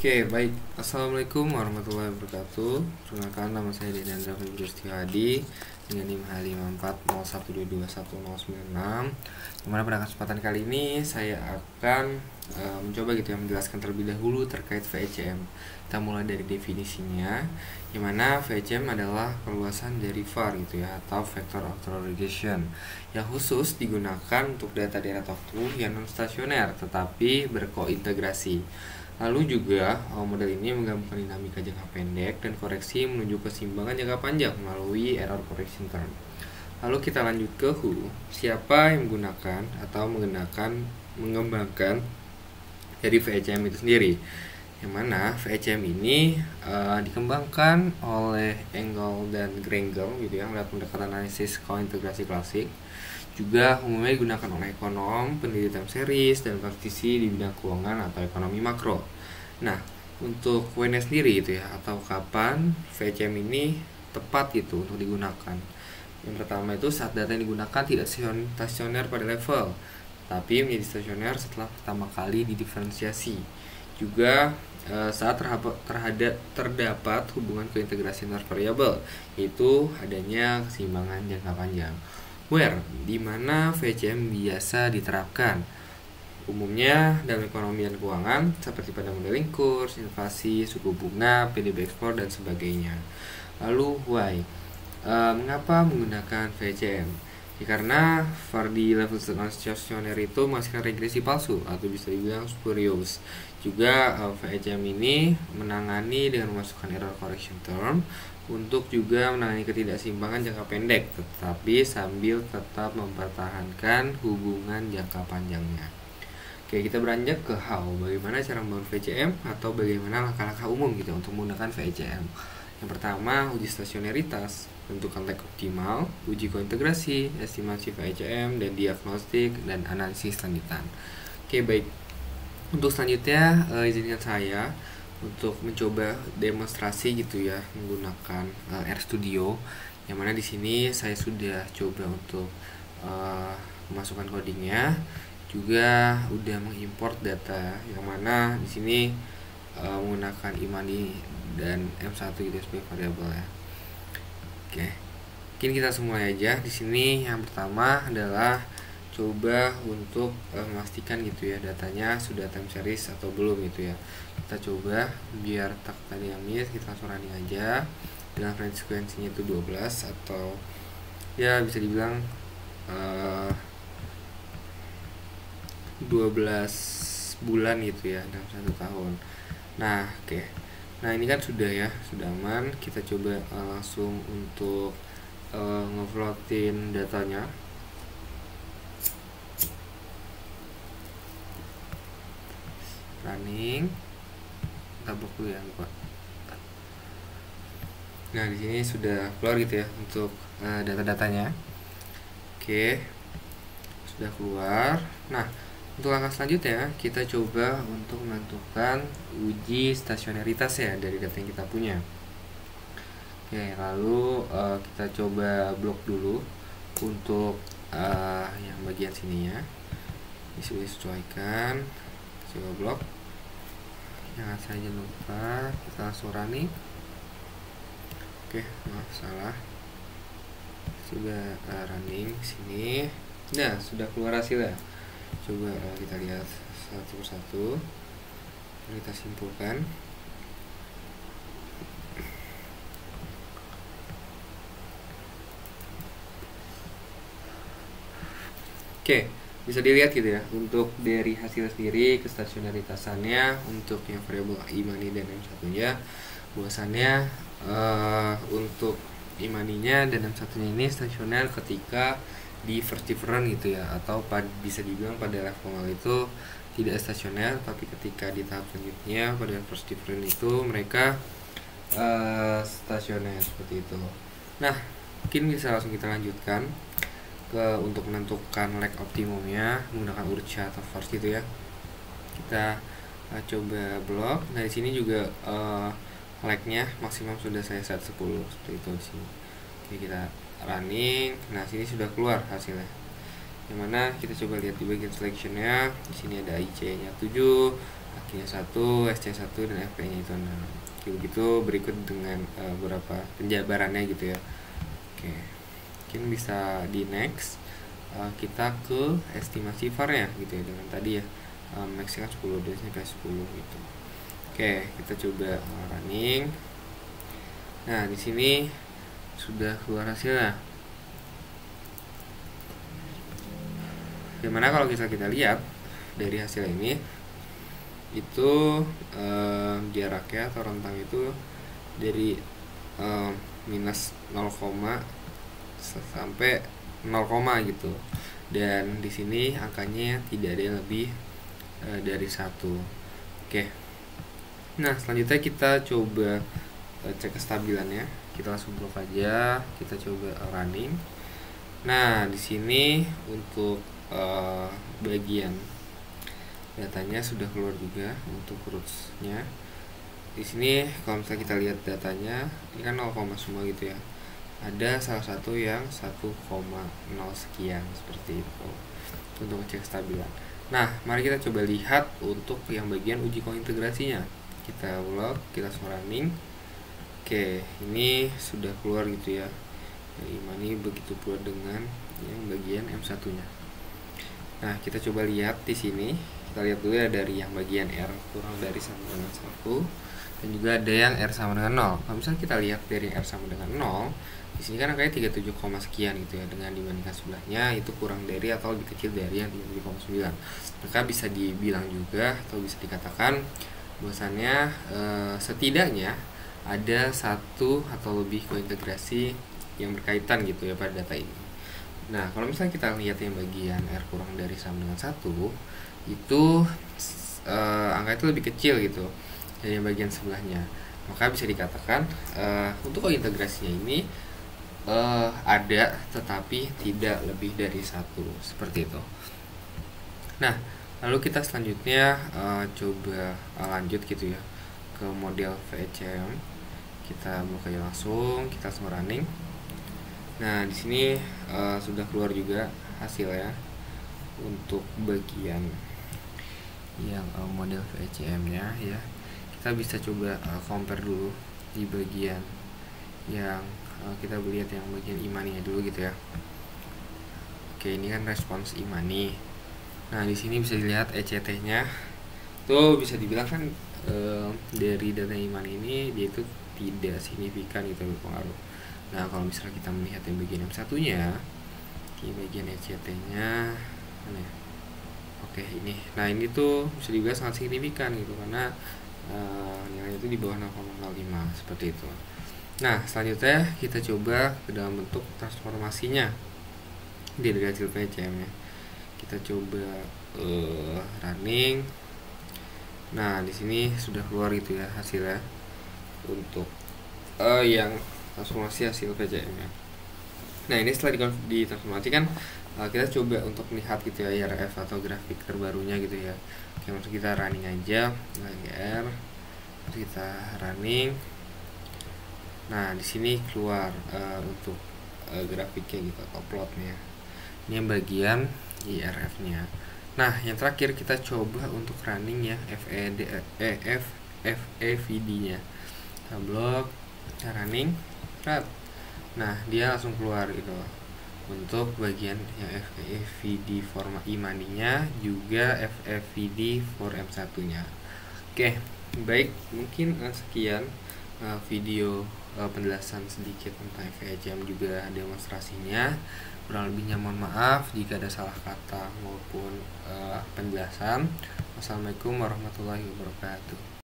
Oke, baik. Assalamualaikum warahmatullahi wabarakatuh. Perkenalkan, nama saya Denandra Febri Setiawadi dengan NIM H5401221096. Dimana pada kesempatan kali ini saya akan mencoba gitu ya menjelaskan terlebih dahulu terkait VECM. Kita mulai dari definisinya, dimana VECM adalah perluasan dari VAR gitu ya, atau Vector Authorization, yang khusus digunakan untuk data daerah waktu yang non stasioner tetapi berkointegrasi. Lalu juga model ini menggabungkan dinamika jangka pendek dan koreksi menuju keseimbangan jangka panjang melalui error correction term. Lalu kita lanjut ke who. Siapa yang menggunakan atau mengembangkan dari VECM itu sendiri? Yang mana VECM ini dikembangkan oleh Engel dan Grengel gitu ya, lewat pendekatan analisis kointegrasi klasik. Juga umumnya digunakan oleh ekonom, pendiri time series, dan praktisi di bidang keuangan atau ekonomi makro. Nah, untuk when sendiri itu ya, atau kapan VECM ini tepat gitu untuk digunakan. Yang pertama itu saat data yang digunakan tidak stasioner pada level, tapi menjadi stasioner setelah pertama kali didiferensiasi. Juga saat terdapat hubungan keintegrasi antar variabel, yaitu adanya keseimbangan jangka panjang. Where, di mana VECM biasa diterapkan? Umumnya dalam ekonomi dan keuangan, seperti pada modeling kurs, inflasi, suku bunga, PDB ekspor, dan sebagainya. Lalu why? Mengapa menggunakan VECM? Ya, karena VAR di level stasioner itu menghasilkan regresi palsu atau bisa dibilang spurious. Juga VECM ini menangani dengan memasukkan error correction term untuk juga menangani ketidakseimbangan jangka pendek, tetapi sambil tetap mempertahankan hubungan jangka panjangnya. Oke, kita beranjak ke how, bagaimana cara membangun VECM atau bagaimana langkah-langkah umum gitu untuk menggunakan VECM. Yang pertama, uji stasioneritas, tentukan lag optimal, uji kointegrasi, estimasi VECM, dan diagnostik dan analisis lanjutan. Oke, baik. Untuk selanjutnya, izinkan saya untuk mencoba demonstrasi gitu ya menggunakan RStudio, yang mana di sini saya sudah coba untuk memasukkan codingnya, juga udah mengimport data yang mana di sini menggunakan imani dan M1 gitu sebagai variabel ya. Oke, mungkin kita semua aja di sini. Yang pertama adalah coba untuk memastikan gitu ya datanya sudah time series atau belum gitu ya. Kita coba biar tak dinamis, kita langsung running aja dengan frekuensinya itu 12 atau ya bisa dibilang 12 bulan gitu ya dalam 1 tahun. Nah, oke. Nah, ini kan sudah ya, sudah aman. Kita coba langsung untuk ngefloatin datanya. Running. Kita blok dulu ya, lupa. Nah, di sini sudah keluar gitu ya untuk data-datanya. Oke. Sudah keluar. Nah, untuk langkah selanjutnya kita coba untuk menentukan uji stasioneritas ya dari data yang kita punya. Oke, lalu kita coba blok dulu untuk yang bagian sini ya. Ini sudah disesuaikan. Coba blok. Jangan saja lupa kita langsung running. Oke, maaf salah. Sudah running sini. Nah, sudah keluar hasilnya. Coba kita lihat satu persatu. Kita simpulkan. Oke, bisa dilihat gitu ya untuk dari hasil sendiri kestasioneritasannya untuk yang variabel imani dan M1-nya, bahwasannya untuk imaninya dan M1-nya ini stasioner ketika di first different gitu ya, atau bisa dibilang pada level 0 itu tidak stasioner, tapi ketika di tahap selanjutnya pada first different itu mereka stasioner seperti itu. Nah, mungkin bisa langsung kita lanjutkan ke untuk menentukan lag optimumnya menggunakan urcha atau force gitu ya. Kita coba blok. Nah, di sini juga lagnya maksimum sudah saya set 10 seperti itu di sini. Oke, kita running. Nah, sini sudah keluar hasilnya. Yang mana kita coba lihat di bagian selectionnya. Di sini ada IC-nya 7, Q-nya 1, SC1 dan FP-nya itu 6. Begitu berikut dengan beberapa penjabarannya gitu ya. Oke, mungkin bisa di next. Kita ke estimasi VAR-nya gitu ya, dengan tadi ya max-nya 10, dosisnya kayak 10 gitu. Oke, kita coba running. Nah, di sini sudah keluar hasilnya. Gimana kalau kita lihat dari hasil ini, itu jaraknya atau rentang itu dari minus 0, sampai 0, gitu. Dan di sini angkanya tidak ada yang lebih dari 1. Oke. Nah, selanjutnya kita coba cek kestabilannya. Kita langsung blok aja, kita coba running. Nah, di sini untuk bagian datanya sudah keluar juga untuk roots-nya. Di sini kalau misalnya kita lihat datanya, ini kan 0, semua gitu ya. Ada salah satu yang 1,0 sekian seperti itu untuk cek kestabilan. Nah, mari kita coba lihat untuk yang bagian uji kointegrasinya. Kita blok, kita running. Oke, ini sudah keluar gitu ya. Imani begitu pula dengan yang bagian M1-nya. Nah, kita coba lihat di sini. Kita lihat dulu ya dari yang bagian R kurang dari sama dengan 1, dan juga ada yang R sama dengan 0. Kalau misalnya kita lihat dari R sama dengan 0, di sini kan angkanya 37, sekian gitu ya, dengan dibandingkan sebelahnya itu kurang dari atau lebih kecil dari yang 37,9. Maka bisa dibilang juga atau bisa dikatakan bahwasannya setidaknya ada satu atau lebih kointegrasi yang berkaitan gitu ya pada data ini. Nah, kalau misalnya kita lihat yang bagian R kurang dari sama dengan 1, itu angka itu lebih kecil gitu dari yang bagian sebelahnya. Maka bisa dikatakan untuk kointegrasinya ini ada tetapi tidak lebih dari 1, seperti itu. Nah, lalu kita selanjutnya coba lanjut gitu ya ke model VECM. Kita buka aja langsung, kita langsung running. Nah, di sini sudah keluar juga hasilnya untuk bagian yang model VECM-nya ya. Kita bisa coba compare dulu di bagian yang kita lihat yang bagian Imani-nya dulu gitu ya. Oke, ini kan respons Imani. Nah, di sini bisa dilihat ECT-nya. Tuh bisa dibilang kan dari data Imani ini dia itu tidak signifikan gitu berpengaruh. Nah, kalau misalnya kita melihat yang bagian M1-nya, di bagian ECT-nya mana ya? Oke, ini. Nah, ini tuh bisa dibilang sangat signifikan gitu karena nilainya itu di bawah 0,05 seperti itu. Nah, selanjutnya kita coba ke dalam bentuk transformasinya dari hasil VECM-nya. Kita coba running. Nah, di sini sudah keluar gitu ya hasilnya untuk yang transformasi hasil VECM-nya. Nah, ini setelah ditransformasikan, kita coba untuk melihat gitu ya IRF atau grafik terbarunya gitu ya. Oke, langsung kita running aja, R, kita running. Nah, di sini keluar untuk grafiknya gitu atau plotnya. Ini yang bagian IRF-nya. Nah, yang terakhir kita coba untuk running ya FEVD-nya. Kita blok, kita running. Nah, dia langsung keluar gitu untuk bagian yang FEVD for Imani-nya, juga FEVD for M1-nya. Oke, baik, mungkin sekian video penjelasan sedikit tentang VECM juga demonstrasinya. Kurang lebihnya mohon maaf jika ada salah kata maupun penjelasan. Wassalamualaikum warahmatullahi wabarakatuh.